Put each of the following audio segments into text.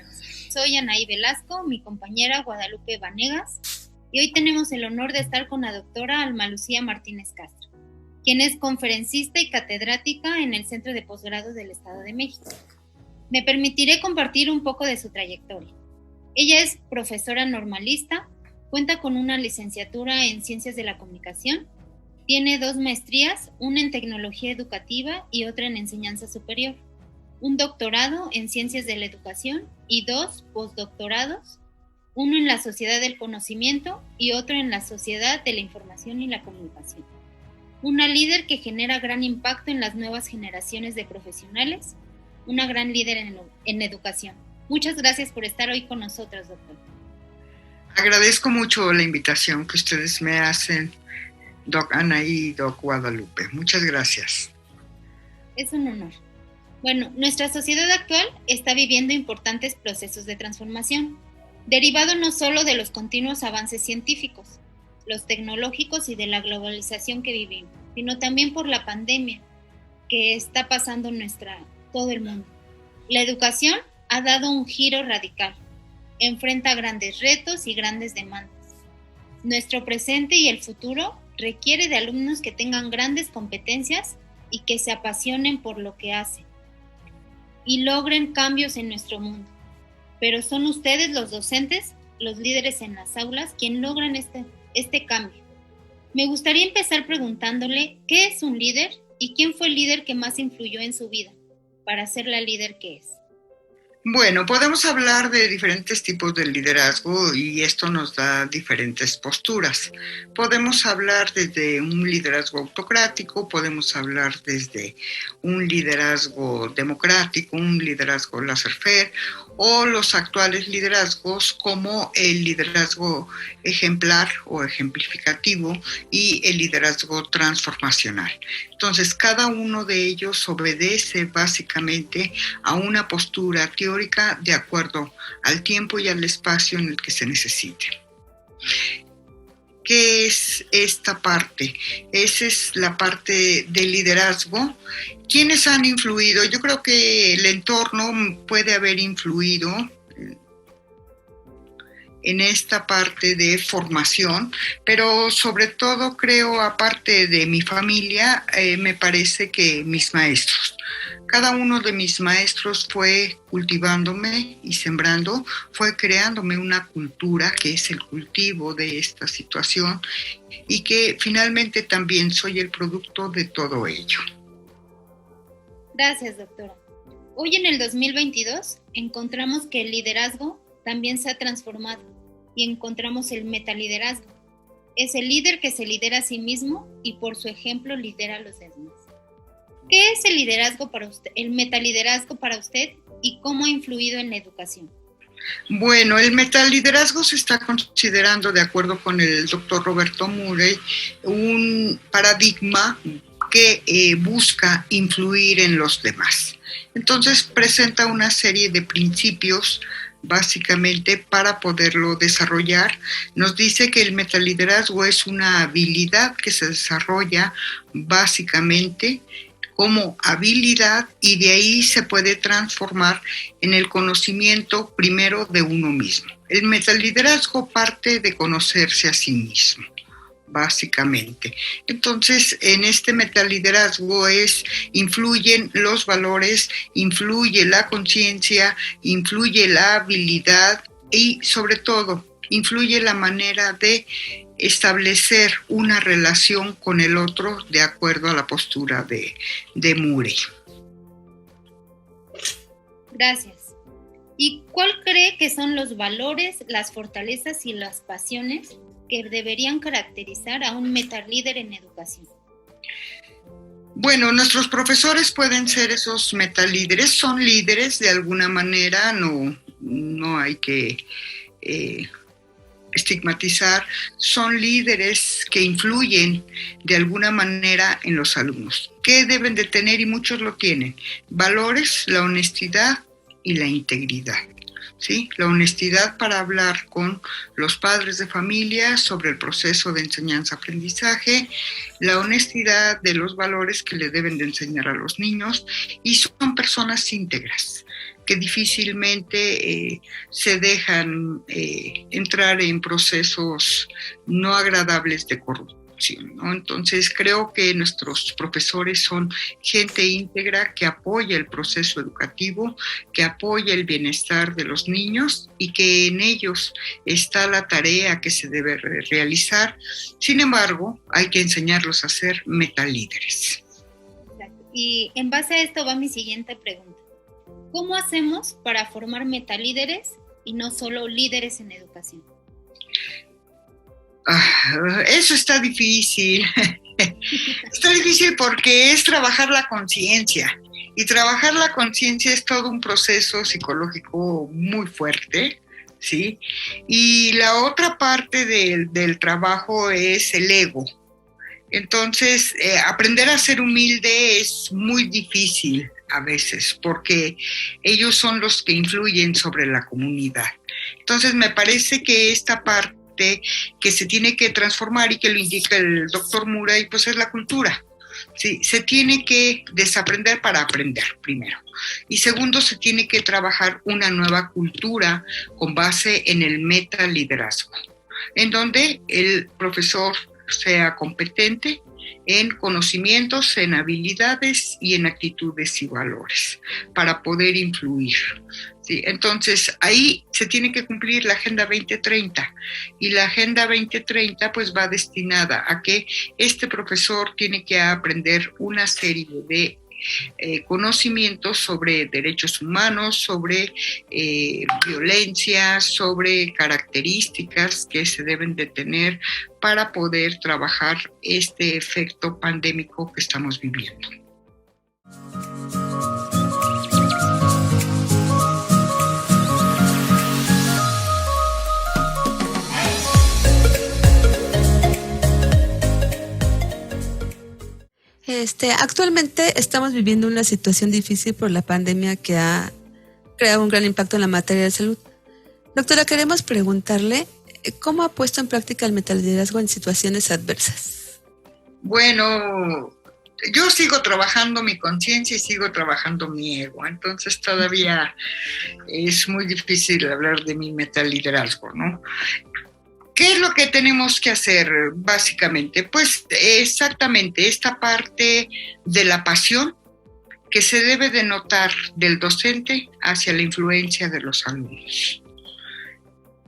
días. Soy Anaí Velasco, mi compañera Guadalupe Vanegas, y hoy tenemos el honor de estar con la doctora Alma Lucía Martínez Castro, quien es conferencista y catedrática en el Centro de Posgrado del Estado de México. Me permitiré compartir un poco de su trayectoria. Ella es profesora normalista, cuenta con una licenciatura en Ciencias de la Comunicación, tiene 2 maestrías, una en Tecnología Educativa y otra en Enseñanza Superior, un doctorado en Ciencias de la Educación y 2 postdoctorados, uno en la Sociedad del Conocimiento y otro en la Sociedad de la Información y la Comunicación. Una líder que genera gran impacto en las nuevas generaciones de profesionales, una gran líder en educación. Muchas gracias por estar hoy con nosotros, doctor. Agradezco mucho la invitación que ustedes me hacen, Doc Anaí y Doc Guadalupe. Muchas gracias. Es un honor. Bueno, nuestra sociedad actual está viviendo importantes procesos de transformación, derivado no solo de los continuos avances científicos, los tecnológicos y de la globalización que vivimos, sino también por la pandemia que está pasando en todo el mundo. La educación ha dado un giro radical, enfrenta grandes retos y grandes demandas. Nuestro presente y el futuro requiere de alumnos que tengan grandes competencias y que se apasionen por lo que hacen y logren cambios en nuestro mundo. Pero son ustedes, los docentes, los líderes en las aulas, quienes logran este cambio. Me gustaría empezar preguntándole qué es un líder y quién fue el líder que más influyó en su vida para ser la líder que es. Bueno, podemos hablar de diferentes tipos de liderazgo y esto nos da diferentes posturas. Podemos hablar desde un liderazgo autocrático, podemos hablar desde un liderazgo democrático, un liderazgo laissez-faire o los actuales liderazgos como el liderazgo ejemplar o ejemplificativo y el liderazgo transformacional. Entonces, cada uno de ellos obedece básicamente a una postura teórica de acuerdo al tiempo y al espacio en el que se necesite. ¿Qué es esta parte? Esa es la parte del liderazgo. ¿Quiénes han influido? Yo creo que el entorno puede haber influido en esta parte de formación, pero sobre todo creo, aparte de mi familia, me parece que mis maestros. Cada uno de mis maestros fue cultivándome y sembrando, fue creándome una cultura que es el cultivo de esta situación y que finalmente también soy el producto de todo ello. Gracias, doctora. Hoy en el 2022 encontramos que el liderazgo también se ha transformado y encontramos el metaliderazgo. Es el líder que se lidera a sí mismo y por su ejemplo lidera a los demás. ¿Qué es el liderazgo para usted, el metaliderazgo para usted y cómo ha influido en la educación? Bueno, el metaliderazgo se está considerando, de acuerdo con el doctor Roberto Murray, un paradigma que busca influir en los demás. Entonces presenta una serie de principios básicamente para poderlo desarrollar. Nos dice que el metaliderazgo es una habilidad que se desarrolla básicamente como habilidad y de ahí se puede transformar en el conocimiento primero de uno mismo. El metaliderazgo parte de conocerse a sí mismo, básicamente. Entonces, en este metaliderazgo influyen los valores, influye la conciencia, influye la habilidad y sobre todo influye la manera de establecer una relación con el otro de acuerdo a la postura de Murray. Gracias. ¿Y cuál cree que son los valores, las fortalezas y las pasiones que deberían caracterizar a un metalíder en educación? Bueno, nuestros profesores pueden ser esos metalíderes, son líderes de alguna manera, no hay que estigmatizar, son líderes que influyen de alguna manera en los alumnos. ¿Qué deben de tener? Y muchos lo tienen: valores, la honestidad y la integridad. ¿Sí? La honestidad para hablar con los padres de familia sobre el proceso de enseñanza-aprendizaje, la honestidad de los valores que le deben de enseñar a los niños, y son personas íntegras. que difícilmente se dejan entrar en procesos no agradables de corrupción, ¿no? Entonces creo que nuestros profesores son gente íntegra que apoya el proceso educativo, que apoya el bienestar de los niños y que en ellos está la tarea que se debe realizar. Sin embargo, hay que enseñarlos a ser metalíderes. Y en base a esto va mi siguiente pregunta. ¿Cómo hacemos para formar metalíderes y no solo líderes en educación? Eso está difícil. Está difícil porque es trabajar la conciencia. Y trabajar la conciencia es todo un proceso psicológico muy fuerte, ¿sí? Y la otra parte del trabajo es el ego. Entonces, aprender a ser humilde es muy difícil a veces, porque ellos son los que influyen sobre la comunidad. Entonces, me parece que esta parte que se tiene que transformar y que lo indica el doctor Murray, pues es la cultura. Sí, se tiene que desaprender para aprender, primero. Y segundo, se tiene que trabajar una nueva cultura con base en el metaliderazgo, en donde el profesor sea competente en conocimientos, en habilidades y en actitudes y valores para poder influir. ¿Sí? Entonces, ahí se tiene que cumplir la Agenda 2030 y la Agenda 2030 pues va destinada a que este profesor tiene que aprender una serie de conocimientos sobre derechos humanos, sobre violencia, sobre características que se deben de tener para poder trabajar este efecto pandémico que estamos viviendo. Actualmente estamos viviendo una situación difícil por la pandemia que ha creado un gran impacto en la materia de salud. Doctora, queremos preguntarle cómo ha puesto en práctica el metaliderazgo en situaciones adversas. Bueno, yo sigo trabajando mi conciencia y sigo trabajando mi ego, entonces todavía es muy difícil hablar de mi metaliderazgo, ¿no? ¿Qué es lo que tenemos que hacer básicamente? Pues exactamente esta parte de la pasión que se debe de notar del docente hacia la influencia de los alumnos.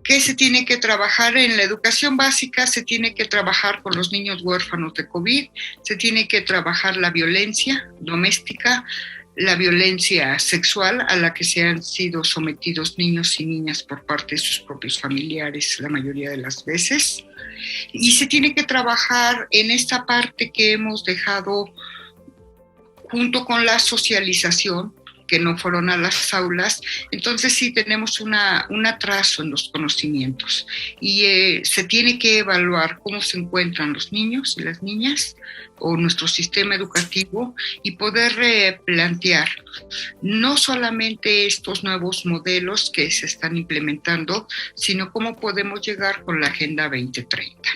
¿Qué se tiene que trabajar en la educación básica? Se tiene que trabajar con los niños huérfanos de COVID, se tiene que trabajar la violencia doméstica, la violencia sexual a la que se han sido sometidos niños y niñas por parte de sus propios familiares la mayoría de las veces. Y se tiene que trabajar en esta parte que hemos dejado junto con la socialización, que no fueron a las aulas. Entonces sí tenemos un atraso en los conocimientos y se tiene que evaluar cómo se encuentran los niños y las niñas o nuestro sistema educativo y poder replantear no solamente estos nuevos modelos que se están implementando, sino cómo podemos llegar con la Agenda 2030.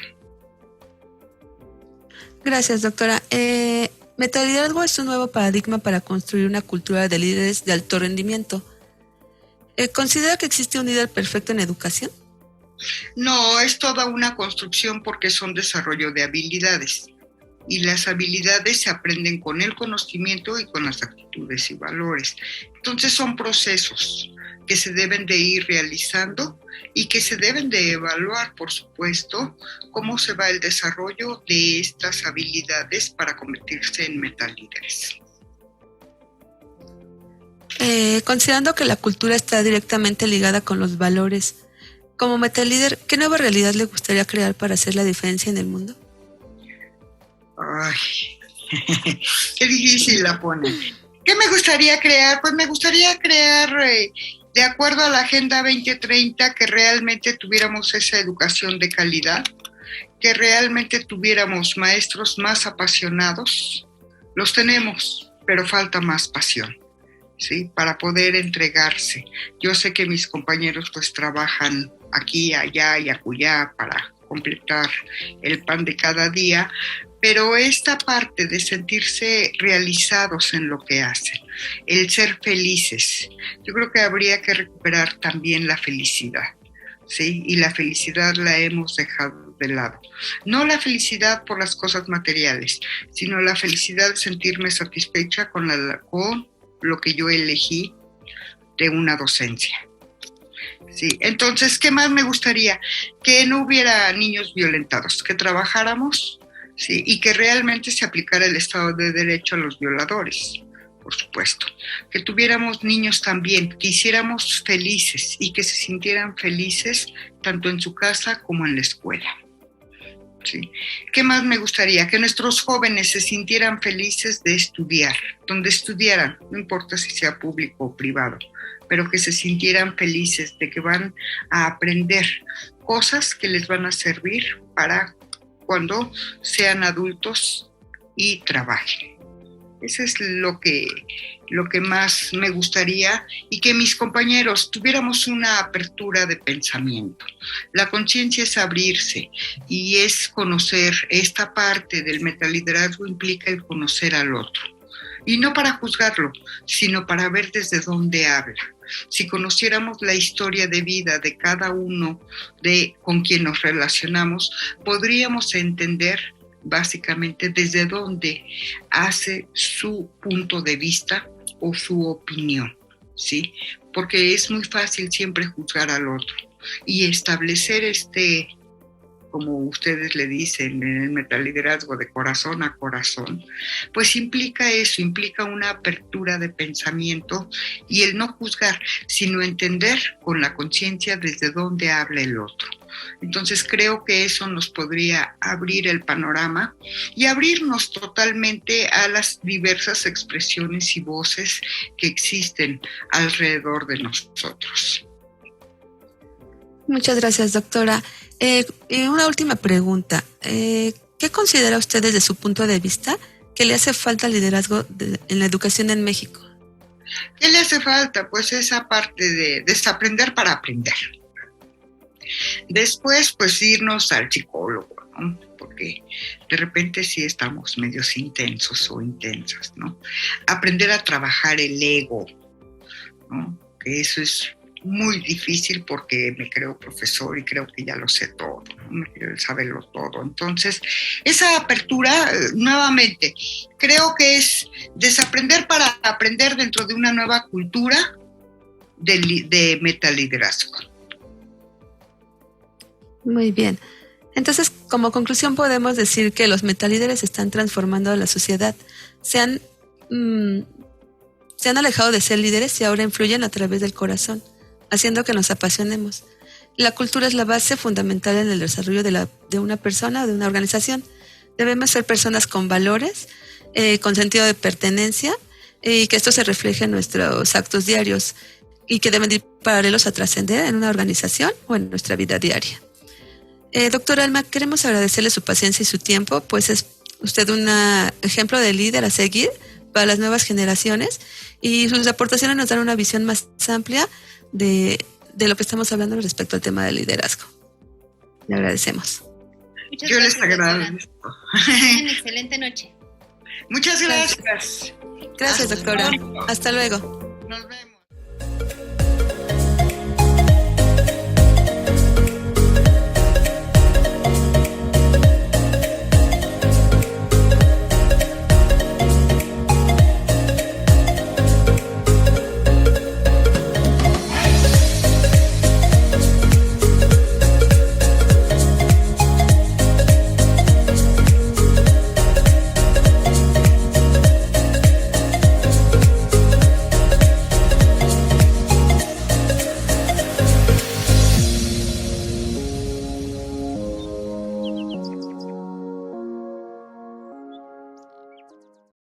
Gracias, doctora. Metaliderazgo es un nuevo paradigma para construir una cultura de líderes de alto rendimiento. ¿Considera que existe un líder perfecto en educación? No, es toda una construcción porque son desarrollo de habilidades. Y las habilidades se aprenden con el conocimiento y con las actitudes y valores. Entonces son procesos que se deben de ir realizando y que se deben de evaluar, por supuesto, cómo se va el desarrollo de estas habilidades para convertirse en metalíderes. Considerando que la cultura está directamente ligada con los valores, como metalíder, ¿qué nueva realidad le gustaría crear para hacer la diferencia en el mundo? Ay, qué difícil la pone. ¿Qué me gustaría crear? Pues me gustaría crear, de acuerdo a la Agenda 2030, que realmente tuviéramos esa educación de calidad, que realmente tuviéramos maestros más apasionados. Los tenemos, pero falta más pasión, ¿sí? Para poder entregarse. Yo sé que mis compañeros pues trabajan aquí, allá y acullá para completar el pan de cada día, pero esta parte de sentirse realizados en lo que hacen, el ser felices, yo creo que habría que recuperar también la felicidad, ¿sí? Y la felicidad la hemos dejado de lado. No la felicidad por las cosas materiales, sino la felicidad de sentirme satisfecha con lo que yo elegí de una docencia. Sí, entonces, ¿qué más me gustaría? Que no hubiera niños violentados, que trabajáramos, sí, y que realmente se aplicara el Estado de Derecho a los violadores, por supuesto. Que tuviéramos niños también, que hiciéramos felices y que se sintieran felices tanto en su casa como en la escuela. Sí. ¿Qué más me gustaría? Que nuestros jóvenes se sintieran felices de estudiar, donde estudiaran, no importa si sea público o privado, pero que se sintieran felices de que van a aprender cosas que les van a servir para cuando sean adultos y trabajen. Eso es lo que más me gustaría, y que mis compañeros tuviéramos una apertura de pensamiento. La conciencia es abrirse y es conocer. Esta parte del metaliderazgo implica el conocer al otro. Y no para juzgarlo, sino para ver desde dónde habla. Si conociéramos la historia de vida de cada uno con quien nos relacionamos, podríamos entender básicamente desde dónde hace su punto de vista o su opinión, ¿sí? Porque es muy fácil siempre juzgar al otro y establecer como ustedes le dicen en el metaliderazgo, de corazón a corazón, pues implica eso, implica una apertura de pensamiento y el no juzgar, sino entender con la conciencia desde dónde habla el otro. Entonces creo que eso nos podría abrir el panorama y abrirnos totalmente a las diversas expresiones y voces que existen alrededor de nosotros. Muchas gracias, doctora. Una última pregunta. ¿Qué considera usted desde su punto de vista que le hace falta al liderazgo en la educación en México? ¿Qué le hace falta? Pues esa parte de desaprender para aprender. Después, pues irnos al psicólogo, ¿no? Porque de repente sí estamos medios intensos o intensas, ¿no? Aprender a trabajar el ego, ¿no? Que eso es muy difícil porque me creo profesor y creo que ya lo sé todo, ¿no? Me creo saberlo todo. Entonces, esa apertura, nuevamente, creo que es desaprender para aprender dentro de una nueva cultura de metaliderazgo. Muy bien. Entonces, como conclusión podemos decir que los metalíderes están transformando a la sociedad. Se han alejado de ser líderes y ahora influyen a través del corazón, haciendo que nos apasionemos. La cultura es la base fundamental en el desarrollo de una persona o de una organización. Debemos ser personas con valores, con sentido de pertenencia, y que esto se refleje en nuestros actos diarios y que deben ir paralelos a trascender en una organización o en nuestra vida diaria. Doctora Alma, queremos agradecerle su paciencia y su tiempo, pues es usted un ejemplo de líder a seguir para las nuevas generaciones, y sus aportaciones nos dan una visión más amplia de lo que estamos hablando respecto al tema del liderazgo. Le agradecemos. Yo les agradezco. Una excelente noche. Muchas gracias. Gracias, doctora. Hasta luego. Nos vemos.